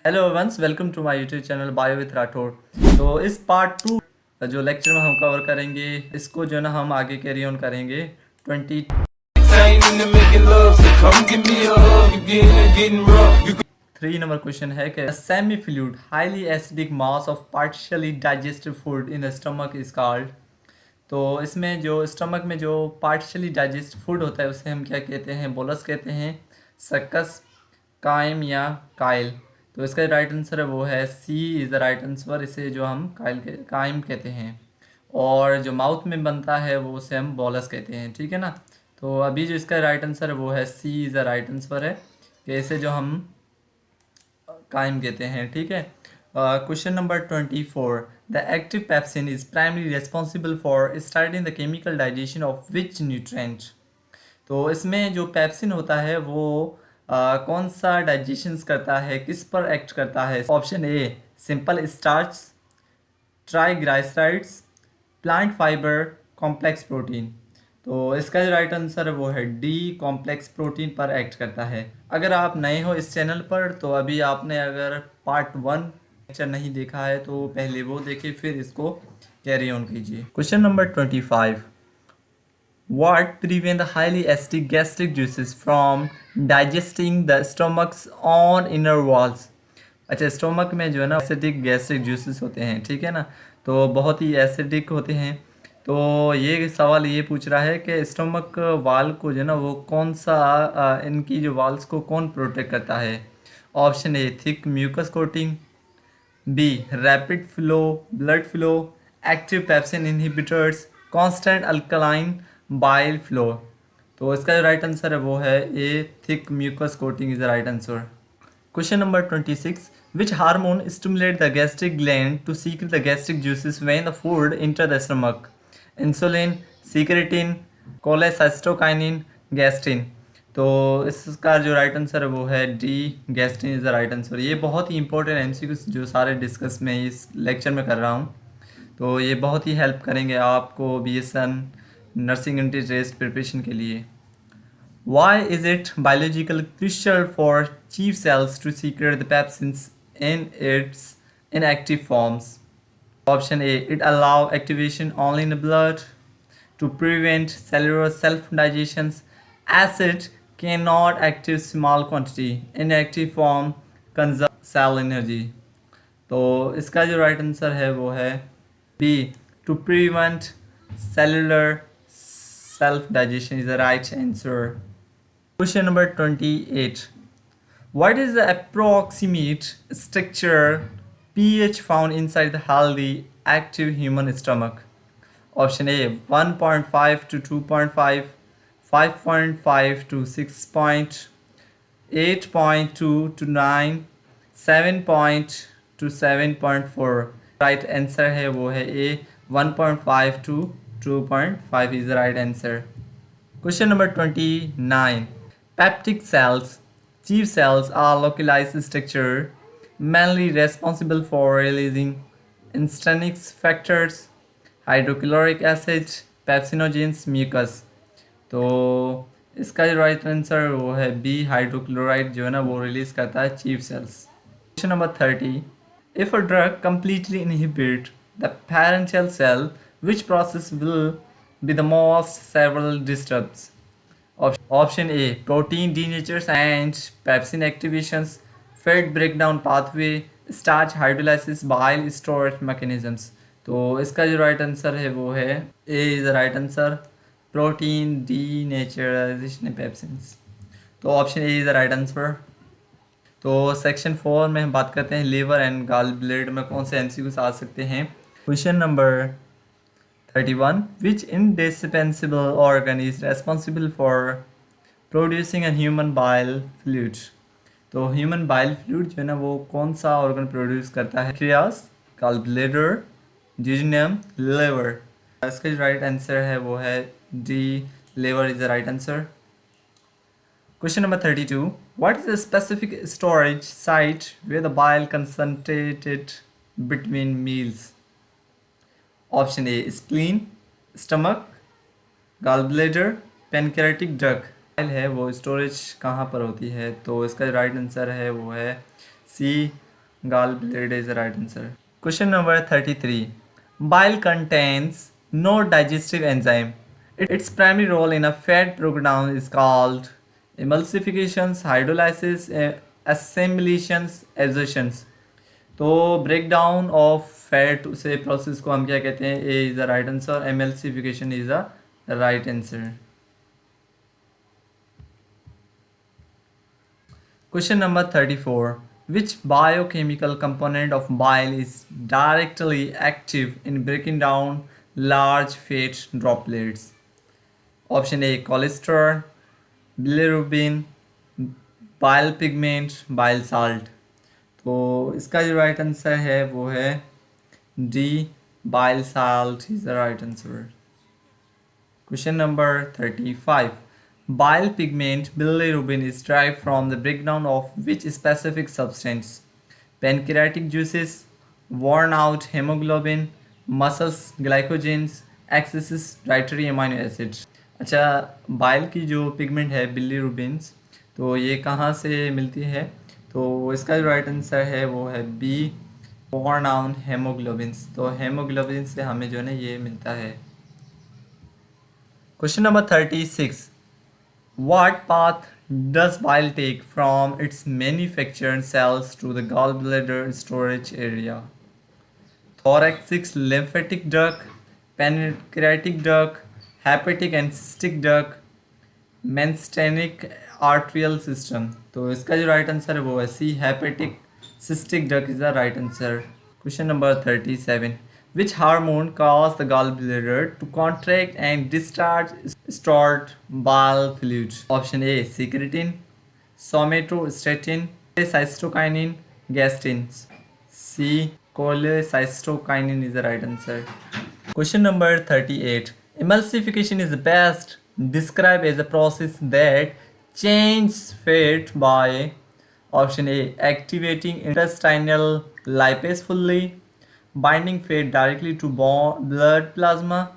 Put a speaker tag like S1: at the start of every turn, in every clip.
S1: Hello once welcome to my YouTube channel bio with Rathore. तो इस part two जो lecture में हम कवर करेंगे, इसको जो है ना हम आगे कैरी ऑन करेंगे 23 नंबर क्वेश्चन है कि semi fluid highly acidic mass of partially digested food in the stomach is called. तो इसमें जो स्टमक में जो पार्शियली डाइजेस्ट फूड होता है उसे हम क्या कहते हैं? बोलस कहते हैं, सक्कस, कायम या काइल। तो इसका राइट आंसर है वो है सी इज़ द राइट आंसर। इसे जो हम कायम कहते हैं, और जो माउथ में बनता है वो उसे हम बोलस कहते हैं। ठीक है ना। तो अभी जो इसका राइट आंसर है वो है सी इज़ द राइट आंसर है कि इसे जो हम कायम कहते हैं। ठीक है। Question number 24, the active pepsin is primary responsible for starting the chemical digestion of which nutrient. तो इसमें जो पेप्सिन होता है वो कौन सा डाइजेशन करता है, किस पर एक्ट करता है? Option a simple starch, triglycerides, plant fibre, complex protein. तो इसका जो राइट आंसर है वो है डी, कॉम्प्लेक्स प्रोटीन पर एक्ट करता है। अगर आप नए हो इस चैनल पर तो अभी आपने अगर पार्ट 1 लेक्चर नहीं देखा है तो पहले वो देखिए, फिर इसको कैरी ऑन कीजिए। Question number 25, what prevent the highly acidic gastric juices from digesting the stomach's own inner walls? अच्छा, स्टोमक में जो है ना एसिडिक गैस्ट्रिक जूसेस होते हैं, ठीक है ना, तो बहुत ही एसिडिक होते हैं। तो ये सवाल ये पूछ रहा है कि स्टोमक वाल को जो है ना वो कौन सा इनकी जो वाल्स को कौन प्रोटेक्ट करता है? Option A thick mucus coating, B rapid flow blood flow, active pepsin inhibitors, constant alkaline bile flow. तो इसका जो राइट आंसर है वो है A thick mucus coating is the right answer. Question number 26, which hormone stimulate the gastric gland to secrete the gastric juices when the food enter the stomach? Insulin, secretin, cholecystokinin, gastrin. तो इसका जो right answer है वो है D, gastrin is the right answer. ये बहुत ही important MCQs जो सारे डिस्कस में इस लेक्चर में कर रहा हूँ, तो ये बहुत ही हेल्प करेंगे आपको बीएसएन नर्सिंग इंटीग्रेटेड प्रिपरेशन के लिए। Why is it biological crucial for chief cells to secrete the pepsins in its inactive forms? Option A, it allow activation only in the blood to prevent cellular self-digestion. Acid cannot active small quantity. Inactive form conserve cell energy. तो इसका जो right answer है वो है B, to prevent cellular self digestion is the right answer. Question number 28. What is the approximate structure pH found inside the healthy, active human stomach? Option A 1.5 to 2.5, 5.5 to 6. 8.2 to 9, 7 to 7.4। Right answer है वो है ए 1.5 to 2.5 is the right answer. Question number 29. Peptic cells, chief cells, are localized structure mainly responsible for releasing intrinsic factors, hydrochloric acid, pepsinogens, mucus। तो इसका जो right answer वो है B, hydrochloride जो है ना वो रिलीज करता है chief cells. Question number 30, if a drug completely inhibit the parental cell, which process will be the most several disturbs? Option A, protein denatures and pepsin activations, fat breakdown pathway, starch hydrolysis, bile storage mechanisms। तो इसका जो right answer है वो है A is the right answer, protein denaturization pepsins. तो option A is the right answer. तो section 4 में हम बात करते हैं लिवर एंड गॉल ब्लेडर में कौन से एमसीक्यूज आ सकते हैं। Question number 31, which indispensable organ is responsible for producing a human bile fluid? तो ह्यूमन बाइल फ्लूइड जो है ना वो कौन सा ऑर्गन प्रोड्यूस करता है? क्रियास, गॉल ब्लेडर, जिजनियम, लिवर। इसका जो राइट आंसर है वो है D, liver is the right answer. Question number 32, what is the specific storage site where the bile concentrated between meals? Option A spleen, stomach, gall bladder, pancreatic duct. है वो storage कहाँ पर होती है? तो इसका राइट आंसर है वो है सी, Gallbladder is the right answer. Question number 33. Bile contains no digestive enzyme. Its primary role in a fat breakdown is called emulsifications, hydrolysis, assimilations, absorptions. तो ब्रेक डाउन ऑफ फैट से process को हम क्या कहते हैं? A is the right answer, emulsification is the right answer. Question number 34. Which biochemical component of bile is directly active in breaking down large fat droplets? Option A cholesterol, bilirubin, bile pigment, bile salt. तो इसका जो right answer है वो है D, bile salt is the right answer. Question number 35. Bile pigment bilirubin is derived from the breakdown of which specific substance? Pancreatic juices, worn out hemoglobin, muscle glycogens, excess dietary amino acids. अच्छा, bile की जो pigment है बिलीरुबिन्स, तो ये कहाँ से मिलती है? तो इसका जो राइट आंसर है वो है बी, worn out हेमोग्लोबिन्स. तो हेमोग्लोबिन से हमें जो है ना ये मिलता है. Question number 36. What path does bile take from its manufactured cells to the gallbladder storage area? Thoracic lymphatic duct, pancreatic duct, hepatic and cystic duct, mesenteric arterial system. तो इसका जो राइट आंसर है वो है C, hepatic cystic duct is the right answer. Question number 37. Which hormone causes the gallbladder to contract and discharge stored bile fluid? Option A secretin, somatostatin, cytokinin, gastrin. C cholecystokinin is the right answer. Question number 38. Emulsification is best described as a process that changes fat by option A activating intestinal lipase fully, binding fat directly to blood plasma,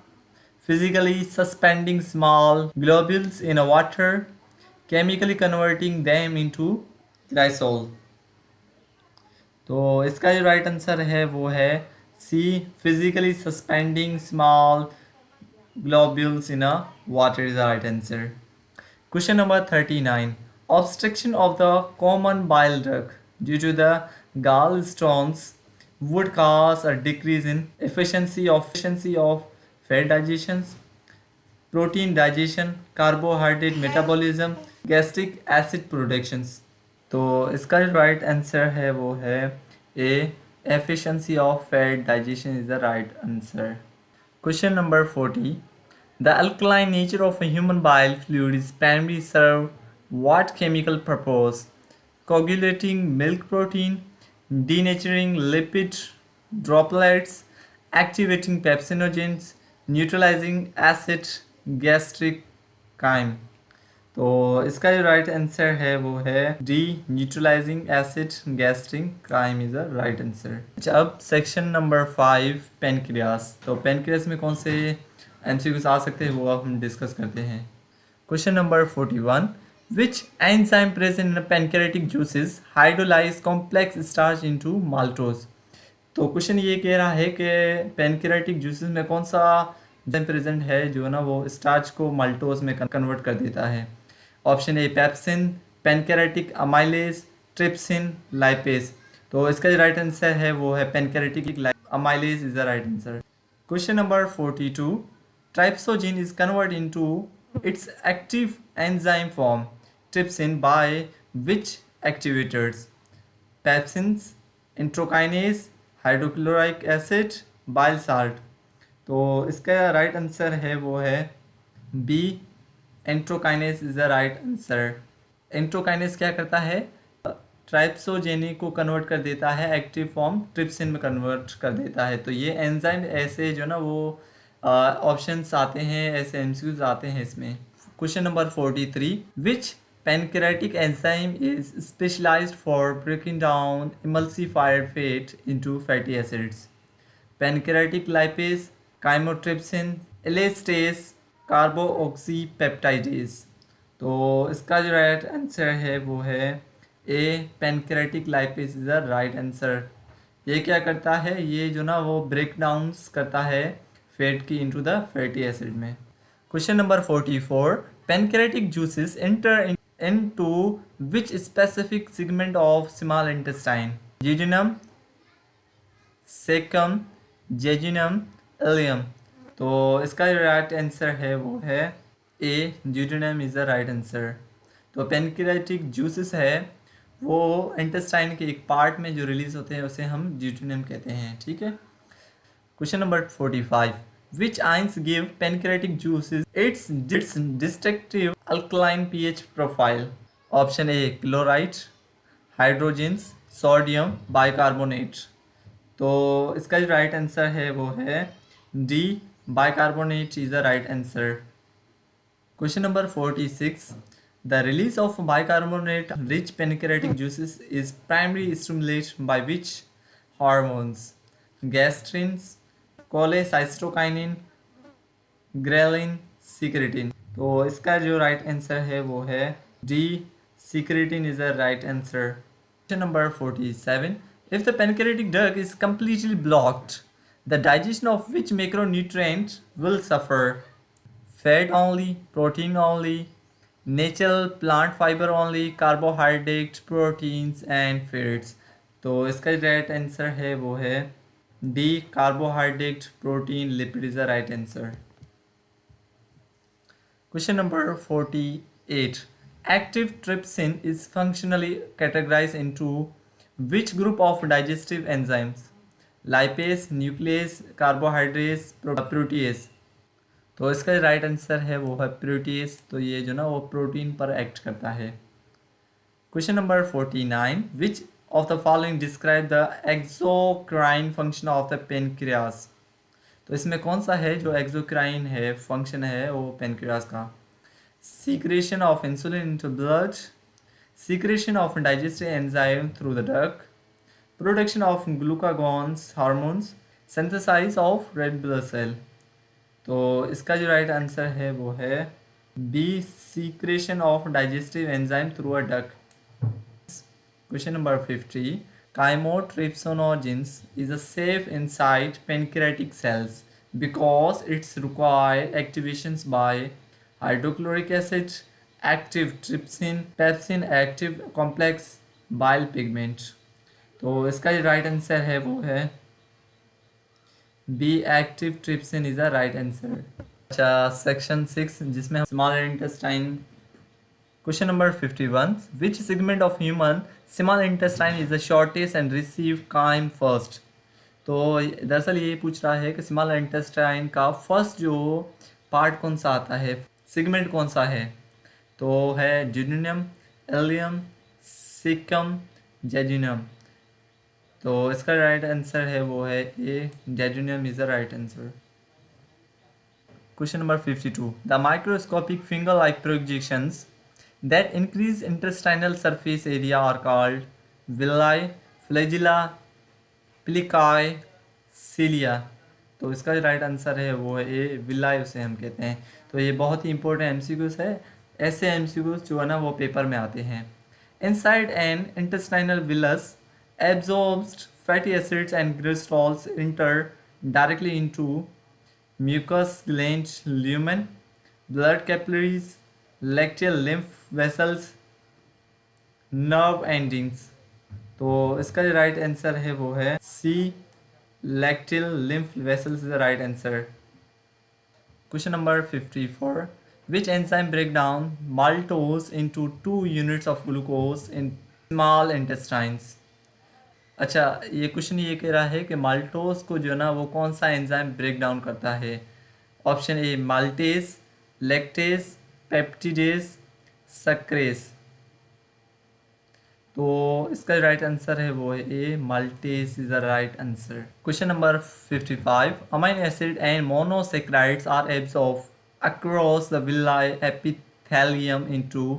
S1: physically suspending small globules in a water, chemically converting them into glycol. तो इसका जो right answer है वो है C, physically suspending small globules in a water is the right answer. Question number 39. Obstruction of the common bile duct due to the gallstones would cause a decrease in efficiency of fat digestion, protein digestion, carbohydrate metabolism, gastric acid productions. तो इसका जो right answer है वो है ए, efficiency of fat digestion is the right answer. Question number 40. The alkaline nature of a human bile fluid is primarily served what chemical purpose? Coagulating milk protein, denaturing lipid droplets, activating pepsinogens, neutralizing acid, gastric chyme. तो इसका जो right answer है वो है D, neutralizing acid gastric chyme is the right answer. अच्छा, अब section number 5 pancreas. तो pancreas में कौन से एमसीक्यूज आ सकते हैं वो अब हम डिस्कस करते हैं. Question number 41. Which enzyme present in pancreatic juices hydrolyse complex starch into maltose. तो क्वेश्चन ये कह रहा है कि पेनक्रियाटिक जूसेस में कौन सा एंजाइम प्रेजेंट है जो ना वो स्टार्च को माल्टोज में कन्वर्ट कर देता है. Option A pepsin, pancreatic amylase, trypsin, lipase. तो इसका जो राइट आंसर है वो है pancreatic amylase is the right answer. Question number 42. Trypsinogen is convert into its active enzyme form trypsin by which activators? Pepsins, enterokinase, hydrochloric acid, bile salt. तो इसका right answer है वो है B, enterokinase is the right answer. Enterokinase क्या करता है? Trypsinogen को convert कर देता है, एक्टिव फॉर्म ट्रिप्सिन में कन्वर्ट कर देता है. तो ये एंजाइम ऐसे जो ना वो ऑप्शंस आते हैं, ऐसे एमसीक्यूज आते हैं इसमें. Question number 43. Which pancreatic enzyme is specialized for breaking down emulsified fat into fatty acids? Pancreatic lipase, chymotrypsin, elastase, carboxypeptidase. तो इसका जो राइट आंसर है वो है A pancreatic lipase is the right answer. ये क्या करता है, ये जो ना वो ब्रेक डाउन्स करता है फैट की इनटू द फैटी एसिड में। Question number 44, pancreatic juices enter into which specific segment of small intestine? Jejunum, caecum, jejunum, ileum. तो इसका जो राइट आंसर है वो है A, jejunum is the right answer. तो पेनक्रेटिक जूसेस है वो इंटेस्टाइन के एक पार्ट में जो रिलीज होते हैं उसे हम जीजनम कहते हैं, ठीक है। Question number 45, which ions give pancreatic juices its distinctive alkaline pH profile? Option A chloride, hydrogens, sodium, bicarbonate. तो इसका जो राइट आंसर है वो है D, bicarbonate is the right answer. Question number 46, the release of bicarbonate rich pancreatic juices is primarily stimulated by which hormones? Gastrins, cholecystokinin, ghrelin, secretin. तो इसका जो right answer है वो है D, secretin is the right answer. Question number 47, if the pancreatic duct is completely blocked, the digestion of which macronutrient will suffer? Fat only, protein only, natural plant fiber only, carbohydrate, proteins and fats। तो इसका right answer है वो है D, carbohydrate, protein, lipid is the right answer. Question number 48, active trypsin is functionally categorized into which group of digestive enzymes? Lipase, nuclease, carbohydrates, protease। तो इसका right answer है वो है प्रोटीएस। तो ये जो ना वो प्रोटीन पर एक्ट करता है। Question number 49, which of the following describe the exocrine function of the pancreas? तो इसमें कौन सा है जो एक्सोक्राइन है फंक्शन है वो पेनक्रियास का? Secretion of insulin into blood, secretion of digestive enzyme through the duct, production of glucagons hormones, synthesize of red blood cell. तो इसका जो राइट आंसर है वो है B, secretion of digestive enzyme through a duct. Question number 50, chymotrypsinogens is a safe inside pancreatic cells because it's require activations by hydrochloric acid, active trypsin, pepsin active complex, bile pigment। तो इसका जो right answer है वो है B, active trypsin is the right answer. अच्छा, section 6 जिसमें small intestine. Question number 51, which segment of human small intestine is the shortest and receive chyme first? तो दरअसल ये पूछ रहा है कि स्मॉल इंटेस्टाइन का फर्स्ट जो पार्ट कौन सा आता है, सेगमेंट कौन सा है? तो है जिनोनियम, एलियम, सिकम, जेजिनम। तो इसका राइट आंसर है वो है A, jejunum is the right answer. Question number 52, the microscopic finger like projections that increase intestinal surface area are called villi, flagella, plicae, cilia. तो इसका राइट आंसर है वो है ए, विलाई उसे हम कहते हैं। तो ये बहुत ही इंपॉर्टेंट एमसीक्यूज है, ऐसे एमसीक्यूज जो है ना वो पेपर में आते हैं। Inside N intestinal villous absorbed fatty acids and glycerols enter directly into mucous gland, lumen, blood capillaries, lacteal lymph vessels, nerve endings। तो इसका जो राइट आंसर है वो है सी, lacteal lymph vessels is the right answer. Question number 54, which enzyme break down maltose into 2 units of glucose in small intestines? अच्छा, ये question ये कह रहा है कि माल्टोज को जो है ना वो कौन सा एंजाइम ब्रेक डाउन करता है? Option A maltase, lactase, peptidase, sucrase. तो इसका राइट आंसर है वो है A, maltase is the right answer. Question number 55, amine acid and monosaccharides are absorb across the villi epithelium into.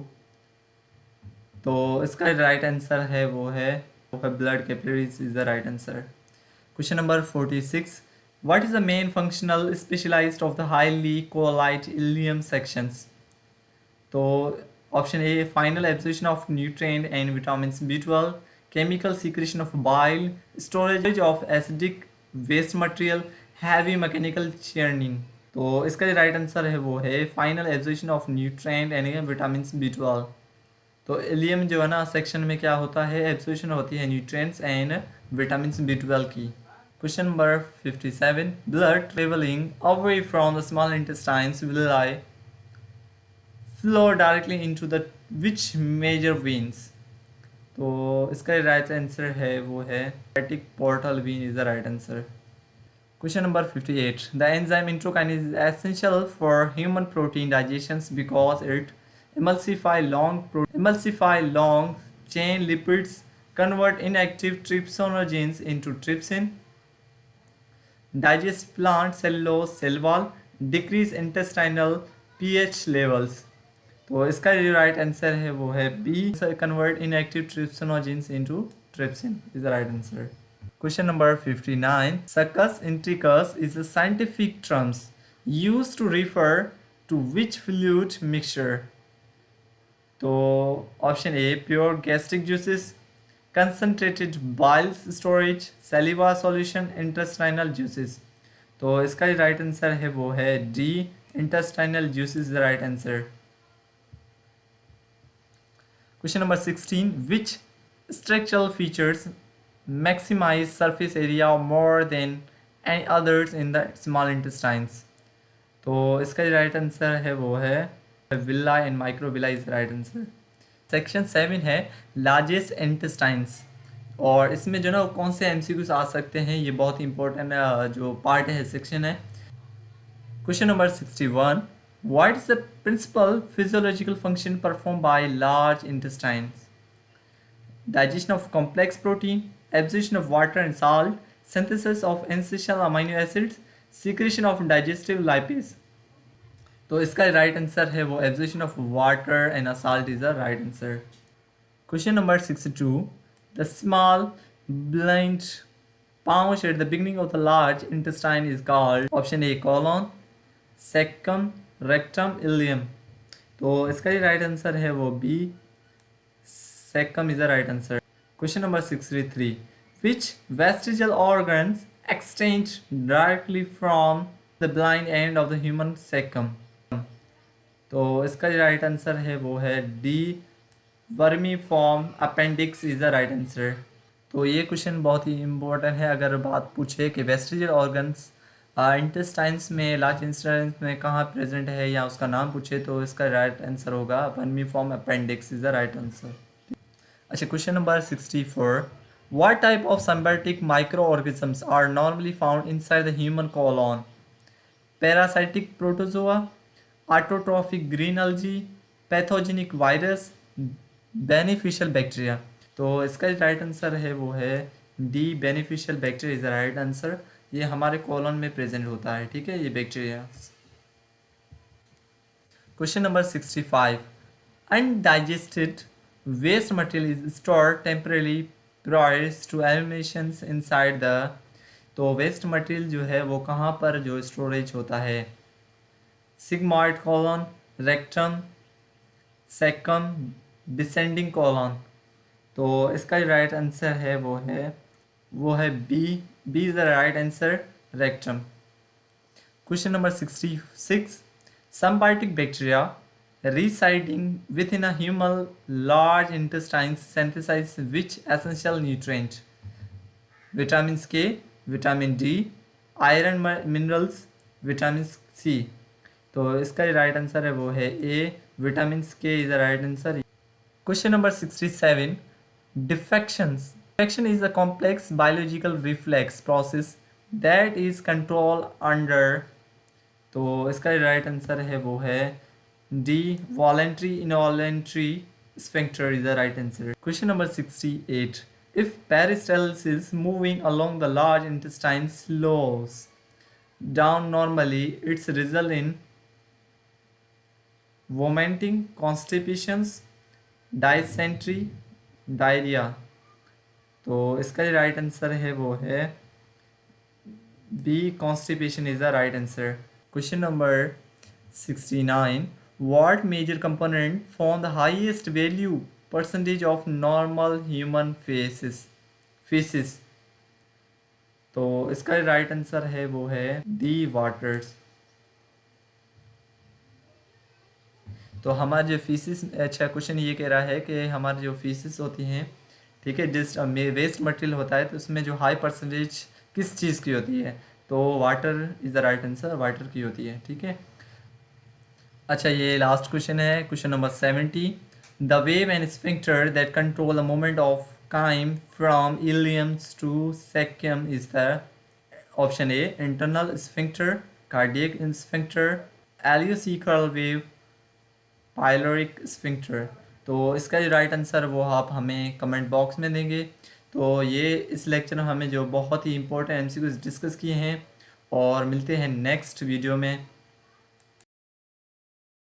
S1: तो इसका राइट आंसर है वो है blood capillaries is the right answer. Question number 46, what is the main functional specialized of the highly colloid ileum sections? तो option A final absorption of nutrient and vitamins B12, chemical secretion of bile, storage of acidic waste material, heavy mechanical churning. तो इसका जो right answer है वो है final absorption of nutrient and vitamins B12। तो ilium जो है ना सेक्शन में क्या होता है, एब्जॉर्प्शन होती है न्यूट्रिएंट्स एंड विटामिन्स B12 की। Question number 57, blood travelling away from the small intestines will I flow directly into the which major veins. तो इसका राइट आंसर है वो है hepatic portal vein is the right answer. Question number 58. The enzyme introkinase is essential for human protein digestion because it emulsify long chain lipids, convert inactive trypsinogens into trypsin, digest plant cellulose cell wall, decrease intestinal pH levels। तो इसका जो right answer है वो है B, convert inactive trypsinogens into trypsin is the right answer. Question number 59. Succus intricus is a scientific term used to refer to which fluid mixture? तो option A pure gastric juices, concentrated bile storage, saliva solution, intestinal juices. तो इसका right answer है वो है D, intestinal juices the right answer. Question number 16. Which structural features maximize surface area more than any others in the small intestines? तो इसका right answer है वो है villi and microvilli is right answer. Section 7 है largest intestines, और इसमें जो ना कौन से एमसीक्यूज आ सकते हैं, ये बहुत इंपॉर्टेंट जो पार्ट है, सेक्शन है। Question number 61. What is the principal physiological function performed by large intestines? Digestion of complex protein, absorption of water and salt, synthesis of essential amino acids, secretion of digestive lipase। तो इसका right answer है वो absorption of water and salt is the right answer. Question number 62. The small blind pouch at the beginning of the large intestine is called option A colon, caecum, rectum, ileum. तो इसका ही right answer है वो B, caecum is the right answer. Question number 63. Which vestigial organs extend directly from the blind end of the human caecum? तो इसका जो right answer है वो है D, vermiform appendix is the right answer. तो ये क्वेश्चन बहुत ही important है। अगर बात पूछे कि वेस्टिजियल ऑर्गन्स इंटेस्टाइन्स में, लार्ज इंटेस्टाइन्स में कहाँ प्रेजेंट है या उसका नाम पूछे, तो इसका राइट आंसर होगा vermiform appendix is the right answer. अच्छा, question number 64. What type of symbiotic microorganisms are normally found inside the human colon? Parasitic protozoa, autotrophic green algae, pathogenic virus, beneficial bacteria। तो इसका right answer है वो है D, beneficial bacteria is the right answer. ये हमारे colon में present होता है, ठीक है, ये bacteria. Question number 65. Undigested waste material is stored temporarily prior to elimination inside the. तो वेस्ट मटेरियल जो है वो कहाँ पर जो स्टोरेज होता है? Sigmoid colon, rectum, caecum, descending colon. तो इसका राइट आंसर है वो है B, B is the right answer, rectum. Question number 66. Symbiotic bacteria residing within a human large intestines synthesize which essential nutrient? Vitamins K, vitamin D, iron minerals, vitamin C। तो इसका right answer है वो है ए, vitamin के is the right answer. Question number 67. Defections. Defection is a complex biological reflex process that is controlled under। तो इसका right answer है वो है D, voluntary involuntary sphincter is the right answer. Question number 68. If peristalsis moving along the large intestine slows down normally, its result in vomiting, constipations, dysentery, diarrhoea. तो इसका जो right answer है वो है B, constipation is the right answer. Question number 69. What major component form the highest value percentage of normal human feces? तो इसका right answer है वो है दी वाटर्स। तो हमारे जो फीसिस, अच्छा क्वेश्चन ये कह रहा है कि हमारी जो फीसिस होती हैं, ठीक है, जिस वेस्ट मटेरियल होता है, तो उसमें जो हाई परसेंटेज किस चीज़ की होती है? तो water is the right answer, water की होती है, ठीक है। अच्छा, ये लास्ट क्वेश्चन है, question number 70। The valve and sphincter that control the movement of chyme from ileums to caecum is the option A internal sphincter, cardiac sphincter, ileocecal valve, pyloric sphincter. तो इसका जो राइट आंसर वो आप हमें comment box में देंगे। तो ये इस लेक्चर में हमें जो बहुत ही इंपॉर्टेंट एमसीक्यूज डिस्कस किए हैं, और मिलते हैं नेक्स्ट वीडियो में।